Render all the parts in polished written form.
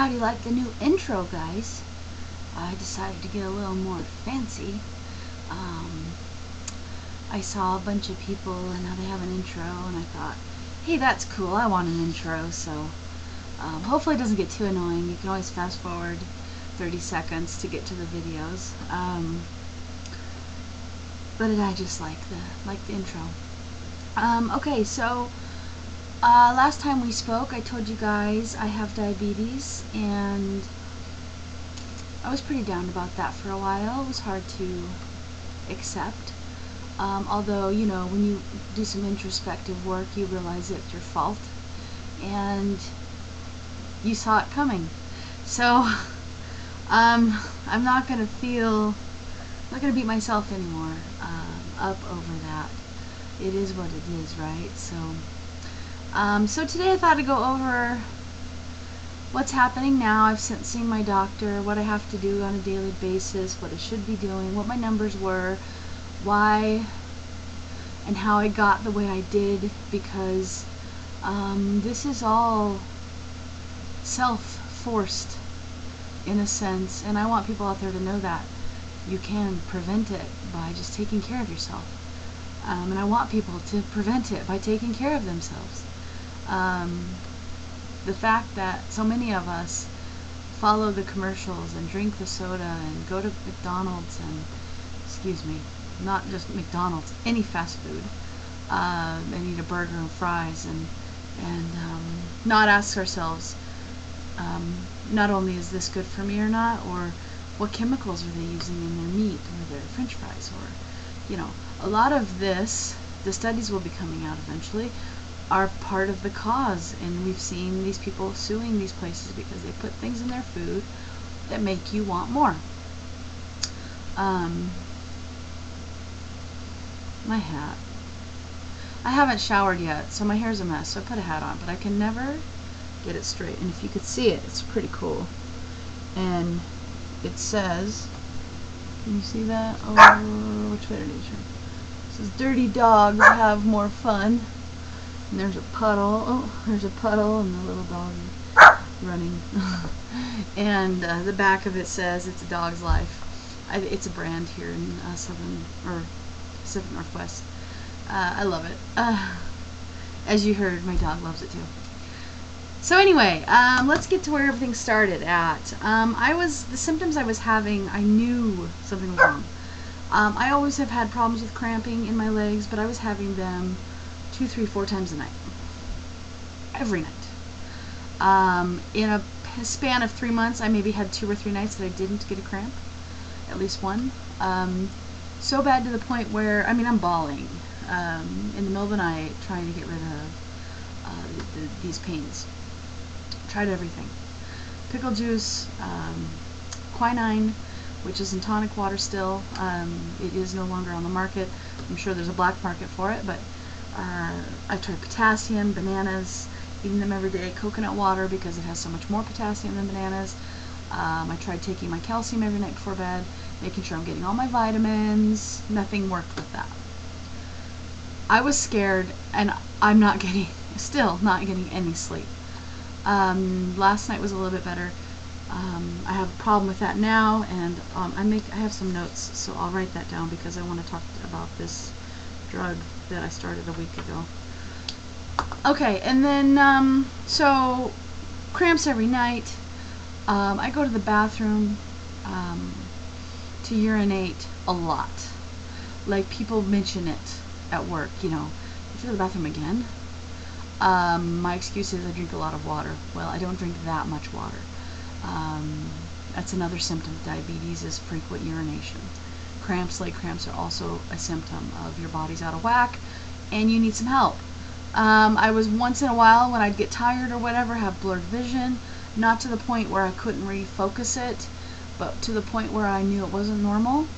How do you like the new intro, guys? I decided to get a little more fancy. I saw a bunch of people and now they have an intro, and I thought, hey, that's cool, I want an intro. So hopefully it doesn't get too annoying. You can always fast forward 30 seconds to get to the videos. But I just like the intro. Okay, so last time we spoke, I told you guys I have diabetes, and I was pretty down about that for a while. It was hard to accept. Although, you know, when you do some introspective work, you realize it's your fault, and you saw it coming. So, I'm not gonna beat myself anymore up over that. It is what it is, right? So today I thought I'd go over what's happening now. I've seen my doctor, what I have to do on a daily basis, what I should be doing, what my numbers were, why and how I got the way I did, because this is all self-forced in a sense, and I want people out there to know that you can prevent it by just taking care of yourself. And I want people to prevent it by taking care of themselves. The fact that so many of us follow the commercials and drink the soda and go to McDonald's and, excuse me, not just McDonald's, any fast food, and eat a burger and fries and not ask ourselves, not only is this good for me or not, or what chemicals are they using in their meat or their french fries, or, you know, a lot of this, the studies will be coming out eventually, are part of the cause, and we've seen these people suing these places because they put things in their food that make you want more. My hat. I haven't showered yet, so my hair's a mess, so I put a hat on, but I can never get it straight, and if you could see it, it's pretty cool. And it says, can you see that? Oh, which way did it turn? It says, dirty dogs have more fun. And there's a puddle. Oh, there's a puddle and the little dog running. And the back of it says, it's a dog's life. It's a brand here in Pacific Northwest. I love it. As you heard, my dog loves it too. So anyway, let's get to where everything started at. The symptoms I was having, I knew something was wrong. I always have had problems with cramping in my legs, but I was having them 2, 3, 4 times a night. Every night. In a span of 3 months, I maybe had 2 or 3 nights that I didn't get a cramp. At least one. So bad to the point where, I mean, I'm bawling in the middle of the night trying to get rid of these pains. Tried everything. Pickle juice, quinine, which is in tonic water still. It is no longer on the market. I'm sure there's a black market for it, but I tried potassium, bananas, eating them every day, coconut water because it has so much more potassium than bananas. I tried taking my calcium every night before bed, making sure I'm getting all my vitamins. Nothing worked with that. I was scared, and I'm still not getting any sleep. Last night was a little bit better. I have a problem with that now, and I have some notes, so I'll write that down because I want to talk about this drug that I started a week ago. Okay, and then so cramps every night. I go to the bathroom to urinate a lot. Like, people mention it at work, you know, you go to the bathroom again? My excuse is I drink a lot of water. Well, I don't drink that much water. That's another symptom of diabetes, is frequent urination. Cramps, leg cramps, are also a symptom of your body's out of whack and you need some help. I was once in a while, when I'd get tired or whatever, have blurred vision, not to the point where I couldn't refocus it, but to the point where I knew it wasn't normal.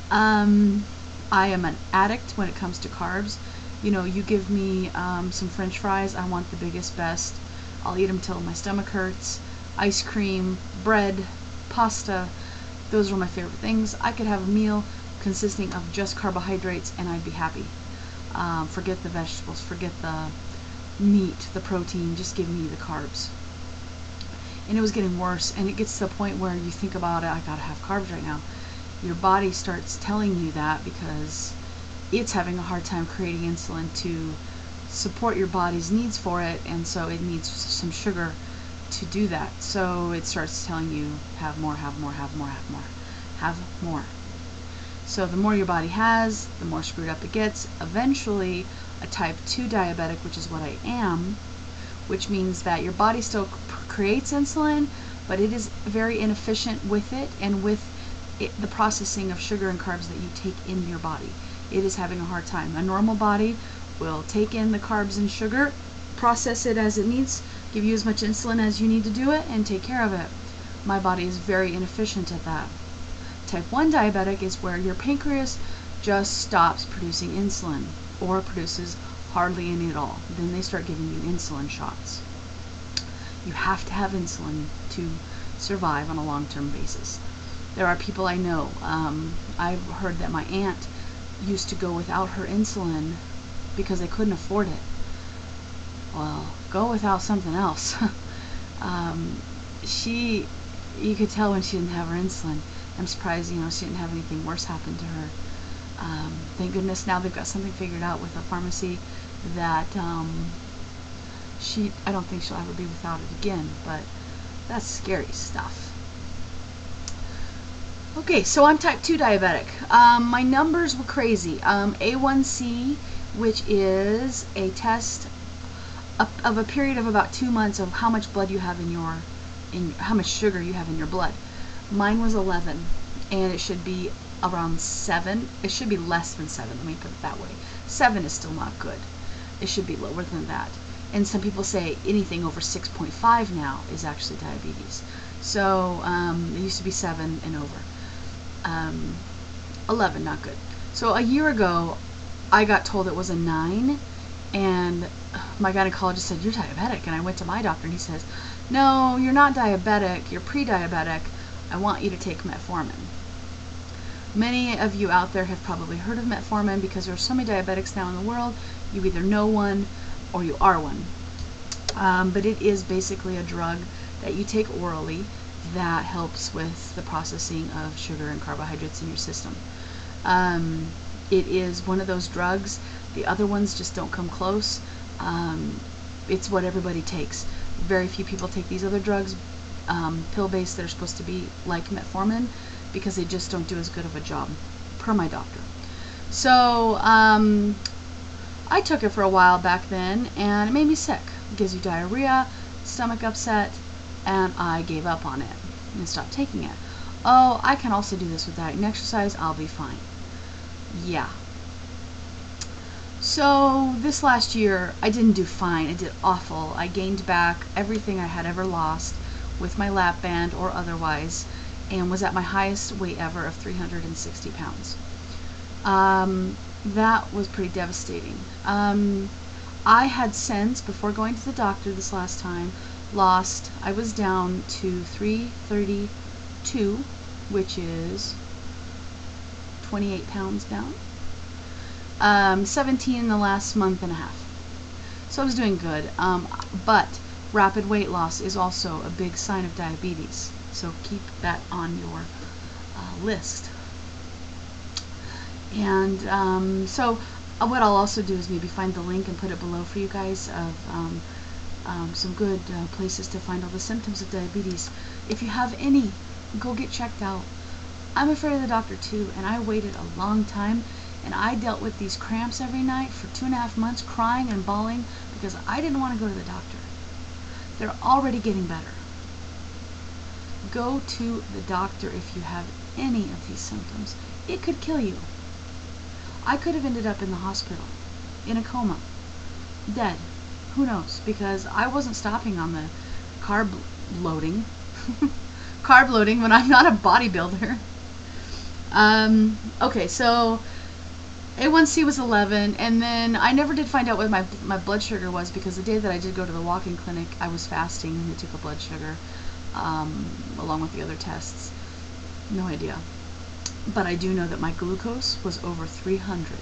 I am an addict when it comes to carbs. You know, you give me some french fries, I want the biggest, best. I'll eat them till my stomach hurts. Ice cream, bread, pasta, those are my favorite things. I could have a meal consisting of just carbohydrates and I'd be happy. Forget the vegetables, forget the meat, the protein, just give me the carbs. and it was getting worse, and it gets to the point where you think about it, I gotta have carbs right now. Your body starts telling you that because it's having a hard time creating insulin to support your body's needs for it, and so it needs some sugar to do that. So it starts telling you, have more, have more, have more, have more, have more. So the more your body has, the more screwed up it gets. Eventually, a type 2 diabetic, which is what I am, which means that your body still creates insulin, but it is very inefficient with it and with the processing of sugar and carbs that you take in your body. It is having a hard time. A normal body will take in the carbs and sugar, process it as it needs, give you as much insulin as you need to do it, and take care of it. My body is very inefficient at that. Type 1 diabetic is where your pancreas just stops producing insulin or produces hardly any at all. Then they start giving you insulin shots. You have to have insulin to survive on a long-term basis. There are people I know, I've heard that my aunt used to go without her insulin because they couldn't afford it. Well, go without something else. You could tell when she didn't have her insulin. I'm surprised, she didn't have anything worse happen to her. Thank goodness now they've got something figured out with a pharmacy that I don't think she'll ever be without it again, but that's scary stuff. Okay, so I'm type 2 diabetic. My numbers were crazy. A1C, which is a test of a period of about 2 months of how much blood you have how much sugar you have in your blood. Mine was 11, and it should be around 7. It should be less than 7, let me put it that way. 7 is still not good. It should be lower than that. And some people say anything over 6.5 now is actually diabetes. So it used to be 7 and over. 11, not good. So a year ago, I got told it was a 9, and my gynecologist said, you're diabetic. And I went to my doctor, and he says, no, you're not diabetic, you're pre-diabetic. I want you to take metformin. Many of you out there have probably heard of metformin because there are so many diabetics now in the world. You either know one or you are one. But it is basically a drug that you take orally that helps with the processing of sugar and carbohydrates in your system. It is one of those drugs. The other ones just don't come close. It's what everybody takes. Very few people take these other drugs, pill-based, that are supposed to be like metformin, because they just don't do as good of a job, per my doctor. So I took it for a while back then, and it made me sick. It gives you diarrhea, stomach upset, and I gave up on it and stopped taking it. Oh, I can also do this with diet and exercise. I'll be fine. Yeah. So this last year, I didn't do fine. I did awful. I gained back everything I had ever lost with my lap band or otherwise, and was at my highest weight ever of 360 pounds. That was pretty devastating. I had since, before going to the doctor this last time, I was down to 332, which is 28 pounds down. 17 in the last month and a half. So I was doing good. But rapid weight loss is also a big sign of diabetes. So keep that on your list. And so what I'll also do is maybe find the link and put it below for you guys of some good places to find all the symptoms of diabetes. If you have any, go get checked out. I'm afraid of the doctor too, and I waited a long time, and I dealt with these cramps every night for 2.5 months, crying and bawling because I didn't want to go to the doctor. They're already getting better. Go to the doctor if you have any of these symptoms. It could kill you. I could have ended up in the hospital, in a coma, dead. Who knows? Because I wasn't stopping on the carb loading. Carb loading when I'm not a bodybuilder. Okay, so A1C was 11, and then I never did find out what my blood sugar was, because the day that I did go to the walk-in clinic, I was fasting, and they took a blood sugar along with the other tests. No idea. But I do know that my glucose was over 300.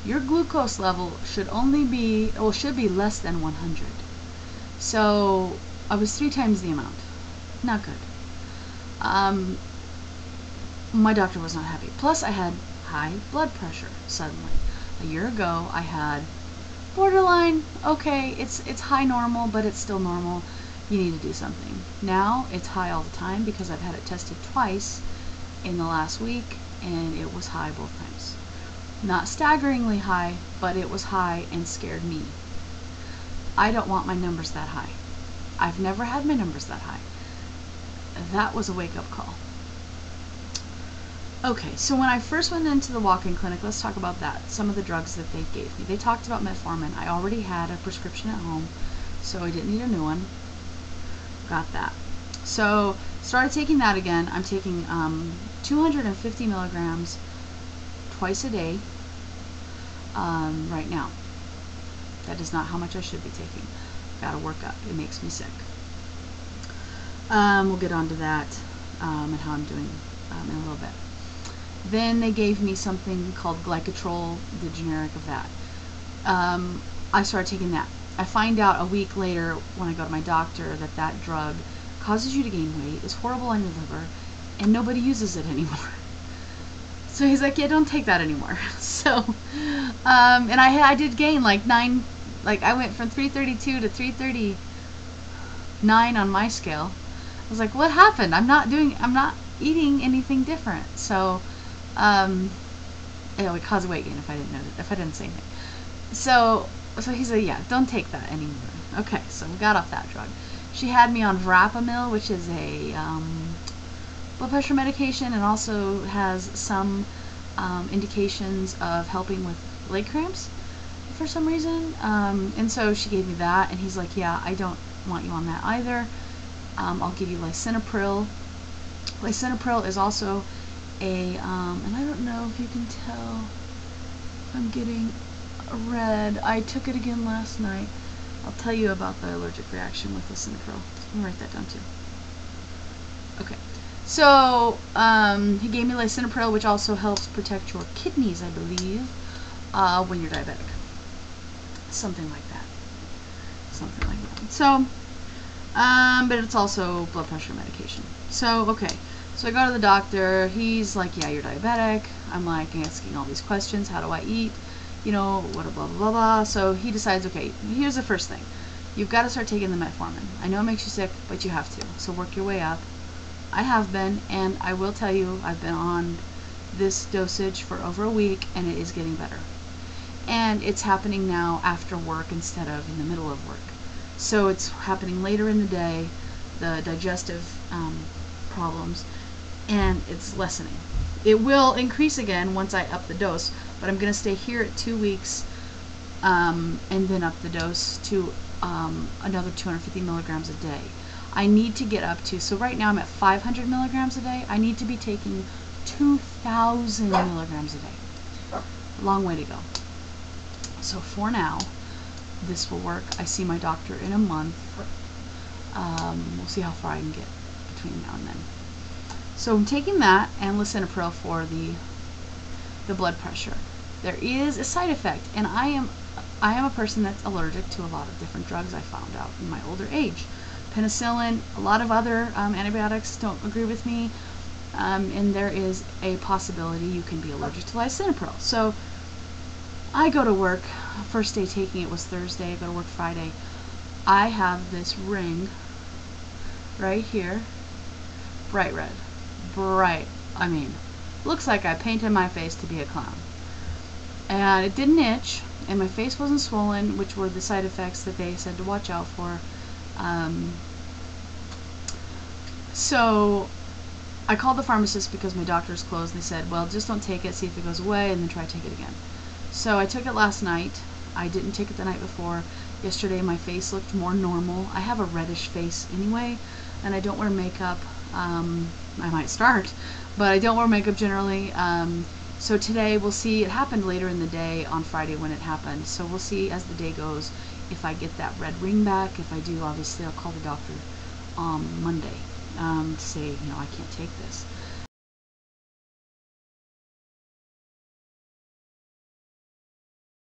Your glucose level should be less than 100. So I was 3 times the amount. Not good. My doctor was not happy. Plus, I had high blood pressure suddenly. A year ago, I had borderline, okay, it's high normal, but it's still normal. You need to do something. Now, it's high all the time because I've had it tested twice in the last week, and it was high both times. Not staggeringly high, but it was high and scared me. I don't want my numbers that high. I've never had my numbers that high. That was a wake-up call. Okay, so when I first went into the walk-in clinic, let's talk about that. Some of the drugs that they gave me. They talked about metformin. I already had a prescription at home, so I didn't need a new one. Got that. So started taking that again. I'm taking 250 milligrams twice a day right now. That is not how much I should be taking. Gotta work up. It makes me sick. We'll get on to that and how I'm doing in a little bit. Then they gave me something called glycotrol, the generic of that. I started taking that. I find out a week later when I go to my doctor that that drug causes you to gain weight, is horrible on your liver, and nobody uses it anymore. So he's like, yeah, don't take that anymore. So, and I did gain like 9, like I went from 332 to 339 on my scale. I was like, what happened? I'm not eating anything different. So, it would cause weight gain if I didn't say anything. So he said, yeah, don't take that anymore. Okay, so we got off that drug. She had me on Verapamil, which is a blood pressure medication, and also has some indications of helping with leg cramps for some reason. And so she gave me that, and he's like, yeah, I don't want you on that either. I'll give you lisinopril. Lisinopril is also a, and I don't know if you can tell if I'm getting red. I took it again last night. I'll tell you about the allergic reaction with lisinopril. Let me write that down too. Okay. So, he gave me lisinopril, which also helps protect your kidneys, I believe, when you're diabetic. Something like that. Something like that. So, but it's also blood pressure medication. So, okay. So I go to the doctor. He's like, yeah, you're diabetic. I'm like asking all these questions. How do I eat? You know, what, blah, blah, blah, blah. So he decides, okay, here's the first thing. You've got to start taking the metformin. I know it makes you sick, but you have to. So work your way up. I have been, and I will tell you, I've been on this dosage for over a week, and it is getting better. And it's happening now after work instead of in the middle of work. So it's happening later in the day, the digestive problems, and it's lessening. It will increase again once I up the dose, but I'm going to stay here at 2 weeks and then up the dose to another 250 milligrams a day. I need to get up to, so right now I'm at 500 milligrams a day. I need to be taking 2,000 milligrams a day. Long way to go. So for now, this will work. I see my doctor in a month. We'll see how far I can get between now and then. So I'm taking that and lisinopril for the blood pressure. There is a side effect, and I am a person that's allergic to a lot of different drugs. I found out in my older age. Penicillin, a lot of other antibiotics don't agree with me, and there is a possibility you can be allergic to lisinopril. So I go to work. First day taking it was Thursday. I go to work Friday. I have this ring right here, bright red. Bright. I mean, looks like I painted my face to be a clown. And it didn't itch, and my face wasn't swollen, which were the side effects that they said to watch out for. So I called the pharmacist because my doctor's closed. They said, well, just don't take it, see if it goes away, and then try to take it again. So I took it last night. I didn't take it the night before. Yesterday my face looked more normal. I have a reddish face anyway, and I don't wear makeup. I might start, but I don't wear makeup generally. So today we'll see. It happened later in the day on Friday when it happened. So we'll see as the day goes if I get that red ring back. If I do, obviously I'll call the doctor on Monday to say, you know, I can't take this.